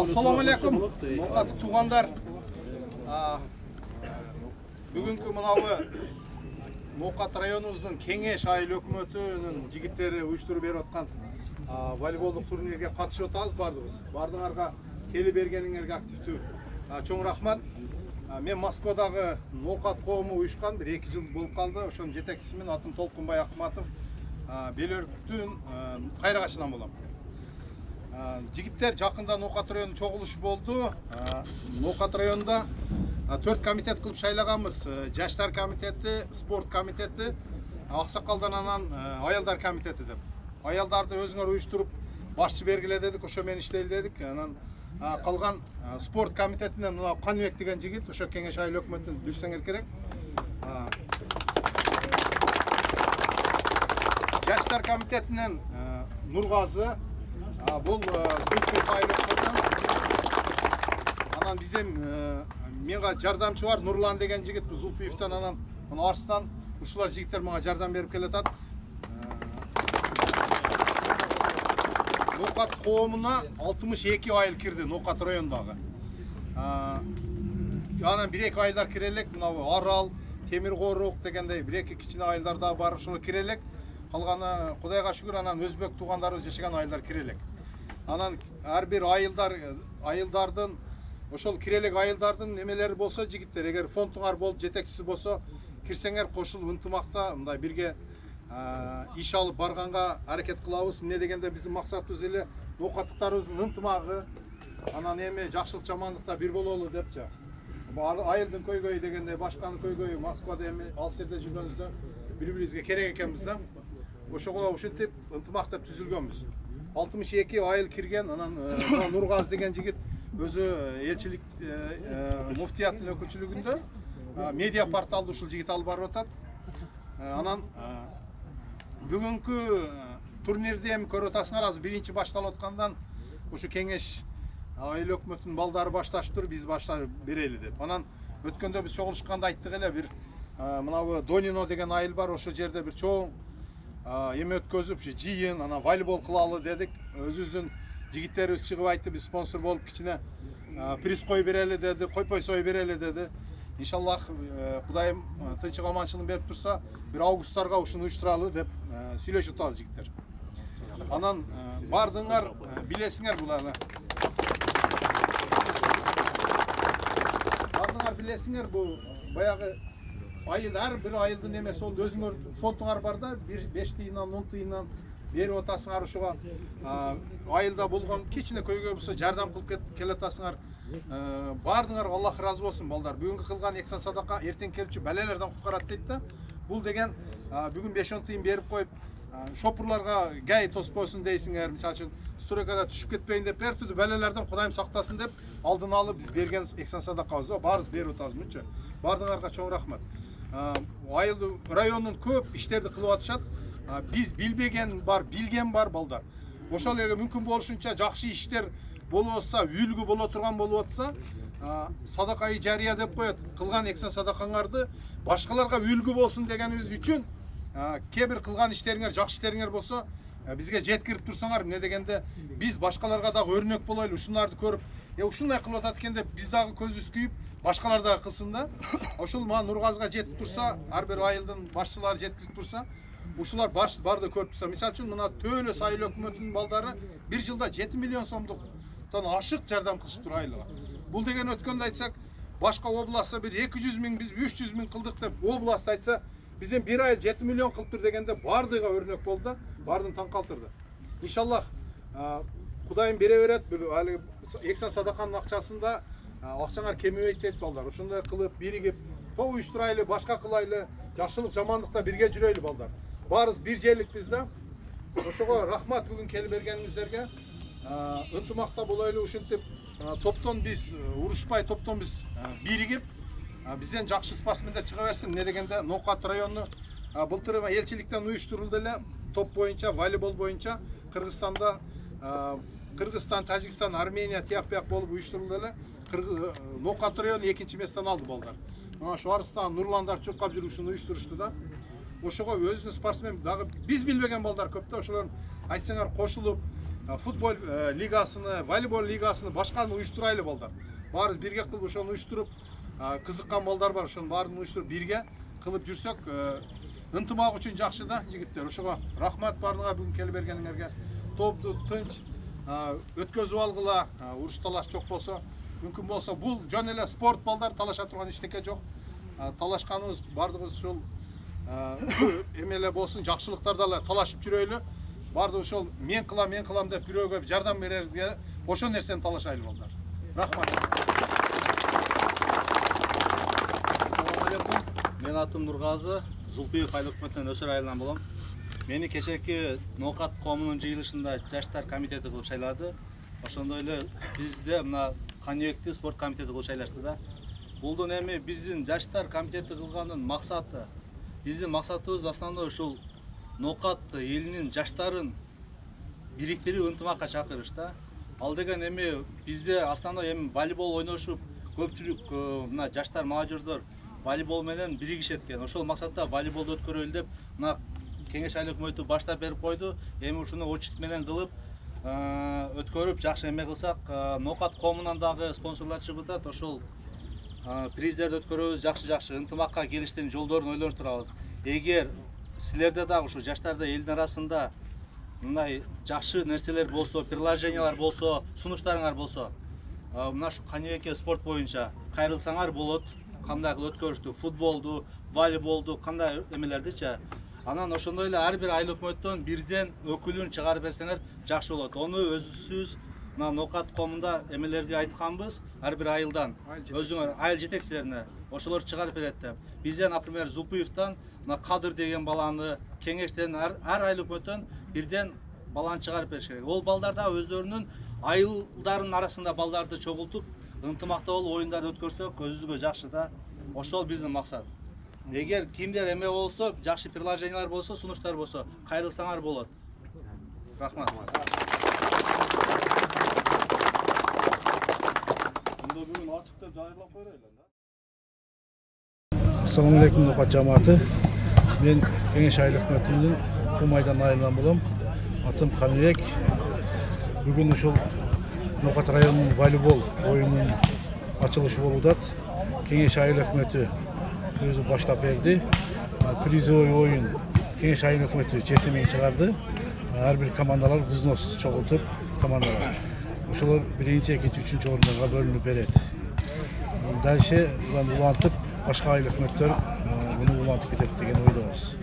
Assalamu alaikum. Ноқаты туғандар. Бүгінгі мынауы Ноқат районымыздың Кеңеш айыл өкіметінің жігіттері ұйыштырып беріп отқан волейболдық турнирге қатысып отырмыз бардыңыз. Бардыңарға келіп бергеніңерге активті чоң рахмат. Мен Москвадағы Ноқат қауымы ұйышқан 1-2 жыл болып қалды. Ошоның жетекшісімен атым Толқынбай Ақматов Белөріктің қайрағашынан болам. Жігіттер жақында Ноқат районының чоғылышы болды. Ноқат районында 4 комитет қылып шайлағанбыз. Жаштар комитеті, спорт комитеті, ақсақалдан анан аялдар комитеті деп. Аялдарды өзіңер ұйыштырып басшы бергіле дедік, ошо мен иштейли дедік. Анан қалған спорт комитетінен Қаныбек деген жігіт, ошо Кеңеш айыл өкмөтүн билсеңер керек. Жаштар комитетінен Нұрғазы, бұл Зулпиев айыл өкмөтүн. Анан бизден менға жардамчы бар Нурлан деген жігіт, Зулпиевтен, анан Арыстан. Ушулар жігіттер мага жардам беріп келатат. Ноқат қауымына 62 айыл кірді Ноқат райондағы. Анан 1-2 айылдар кірелек, Арал, Темирқорық дегендей 1-2 кичине айылдар да бар, ошол кірелек. Қалғаны Құдайға шүгүр, анан өзбек туғандарыбыз жашаган айылдар кірелек. Анан ар бир айылдардын ошол кирелек айылдардын немелери болсо жигиттер, эгер фондуңар болуп жетекчиси болсо кирсеңер кошулуп ынтымакта мындай бирге иш алып барганга аракет кылабыз. Эмне дегенде биздин максатыбыз эле ноқаттыктарыбыздын ынтымагы, анан эми жакшылык жамандыкта бир бололу депчи. Айылдын көйгөйү дегенде башканын көйгөйү Москвада эми ал жерде жүргөнүздө бири-бирибизге керек экенбиз да. Ошого ушинтип ынтымактап түзүлгөнбүз. 62 айыл кирген, анан Нургаз деген жигит өзү элчилик муфтияттын өкүлчүлүгүндө медиа порталды ушул жигит алып барып атат. Анан бүгүнкү турнирди эми көрүп атасыңар, азыр биринчи башталып аткандан ушу Кеңеш айыл өкмөтүнүн балдары башташтыр, биз баштап берели деп. Анан өткөндө биз чогулушканда айттык эле, бир мынабу Донино деген айыл бар, ошол жерде бир чоң эме өткөзүп, жыйын, анан волейбол кылалы дедик. Өзүбүздүн жигиттерибиз чыгып айтты, биз спонсор болуп кичине приз кой берели деди, койпой сой берели деди. Иншаллах Кудайым тынчык аманчылыгын берип турса, бир августтарга ушуну уюштуралы деп сүйлөшүп атабыз жигиттер. Анан бардыңар, билесиңер буларны. Бардыңар билесиңер, бул баягы айыл, ар бир айылдын эмеси ол өзүңөр фондуңар бар да, 5 тыйындан 10 тыйындан берип атасыңар ушуга. Айылда болгон кичине көйгөй болсо жардам кылып келатасыңар. Бардыңар, Аллах разы болсун балдар. Бүгүнкү кылган эксан садака эртең келчү балелерден куткарат дейт да. Бул деген бүгүн 5-10 тыйын берип коюп, шопурларга гай тоспойсун дейсиңер. Мисалы үчүн стройкада түшүп кетпейин деп, эр түрдүү балелерден Кудайым сактасын деп алдын алып биз берген эксан садакабыз баарыбыз берип атабыз мынча. Бардыңарга чоң рахмат. Айыл районунун көп иштерди кылып атышат. Биз билбеген бар, билген бар балдар. Ошол эле мүмкүн болушунча жакшы иштер болуп атса, үлгү боло турган болуп атса, садакайы жария деп коет. Кылган эксан садакаңарды башкаларга үлгү болсун дегенибиз үчүн кээ бир кылган иштериңер, жакшы иштериңер болсо бизге жеткирип турсаңар, эмне дегенде биз башкаларга дагы өрнөк болойлу, ушуларды көрүп, ушундай кылып атат экен деп биз дагы көзүбүз күйүп, башкалар дагы кылсын да. Ошол мага Нургазга жетип турса, ар бир айылдын башчылары жеткизип турса, ушулар барды көрүп турса, мисалы үчүн мына Төөлөс айыл өкмөтүнүн балдары бир жылда 7 миллион сомдуктан ашык жардам кылышыптыр айылга. Бул деген өткөндө айтсак, башка областта бир 200 миң, биз 300 миң кылдык деп област айтса, бизден бир айыл 7 миллион кылыптыр дегенде бардыга өрнөк болду да, бардын таң калтырды. Иншаллах Кудайым бере берет, али эксан садаканын акчасында акчаңар кемебейт дейт балдар. Ошондой кылып, биригип, топ уюштурайлы, башка кылайлы, жакшылык жамандыкта бирге жүрөйлү балдар. Баарыбыз бир жерликпиз да. Ошого рахмат бүгүн келип бергениңиздерге. Ынтымакта болойлу, ушинтип топтон биз урушпай, топтон биз биригип, бизден жакшы спортсмендер чыга берсин. Не дегенде Ноқат району былтыр элчиликтен уюштурулду эле, топ боюнча, волейбол боюнча Кыргызстанда, Кыргызстан, Тажикстан, Армения тияк-бияк болуп уюштурулду эле. Ноқат району 2-нчи месттен алды балдар. Мына шу Арыстан, Нурландар чуркап жүрүп ушуну уюштурушту да. Ошого өзүнүн спортсмен дагы биз билбеген балдар көп да, ошолор айтсаңар кошулуп, футбол лигасыны, волейбол лигасыны башканы уюштурайлы балдар. Баарыбыз бирге кылып ошону уюштуруп, кызыккан балдар бар, ошонун баарын уюштуруп бирге кылып жүрсөк, ынтымак үчүн жакшы да, жигиттер. Ошого рахмат баарыңарга бүгүн келип бергениңерге. Топту тынч өткөзүп алгыла, уруш талаш жок болсо, мүмкүн болсо бул жөн эле спорт балдар, талаша турган эчтеке жок. Талашканыбыз бардыгыбыз ушул эмеле болсун, жакшылыктарда эле талашып жүрөйлү. Барды ошол мен кылам деп бирөөгө жардам берерге ошол нерсени талашайлы балдар. Рахмат. Assalamu alaikum. Мен атым Нургазы, Зулпиев айлык өкмөтүнөн өсөр айылынан болом. Мени кечээки Ноокат коомунун жыйылышында жаштар комитети кылып шайлады. Ошондой эле бизде мына Каныбекти спорт комитети кылып шайлашты да. Булдун эми биздин жаштар комитети кылганын максаты, биздин максатыбыз основной ушул Ноокат элинин жаштарын бириктирип ынтымакка чакырыш да. Ал деген эми бизде основной эми волейбол ойношуп, көпчүлүк мына жаштар, молодеждор волейбол менен биригишет экен. Ошол максатта волейболду өткөрөлү деп мына кеңеш айлык өкмөтү баштап берип койду. Эми ушуну очут менен кылып өткөрүп жакшы эме кылсак, Ноокат коомунан дагы спонсорлор чыгып атат. Ошол приздерди өткөрөбүз, жакшы ынтымакка келиштин жолдорун ойлонуштурабыз. Эгер силерде дагы ушу жаштарда элдин арасында мындай жакшы нерселер болсо, приложениялар болсо, сунуштарыңар болсо, мына ушу Каныбекке спорт боюнча кайрылсаңар болот. Кандай кылып өткөрүштү, футболду, волейболду, кандай эмелердичи. Анан ошондой эле ар бир айыл өкмөттөн бирден өкүлүн чыгарып берсеңер жакшы болот. Ону өзүбүз мына Ноокат коомунда эмелерди айтканбыз, ар бир айылдан өзүңөр айыл жетекчилерине ошолор чыгарып берет деп. Бизде, например, Зулпиевтан мына Кадыр деген баланы, кеңештен ар айыл өкмөттөн бирден баланы чыгарып бериш керек. Ол балдар да өздөрүнүн айылдардын арасында балдарды чогултуп, ынтымакта болуп оюндар өткөрсөк өзүбүзгө жакшы да. Ошол биздин максат. Эгер кимдер эме болсо, жакшы приложениялар болсо, сунуштар болсо, кайрылсаңар болот. Рахмат. Assalamu alaikum Ноокат жамааты. Мен кеңеш айыл өкмөтүнүн Кумайдан айылынан болом. Атым Каныбек. Бүгүн ушул Ноокат районунун волейбол оюнунун ачылышы болуп атат. Кеңеш айыл өкмөтү өзү баштап берди. Призовый оюн кеңеш айыл өкмөтү 7 миң чыгарды. Ар бир командалар взнос чогултуп командалар. Ошолор 1-2, 3-3 орундарга бөлүнүп берет. Дальше улантып башка айыл өкмөттөр муну улантып кетет деген ойдобуз.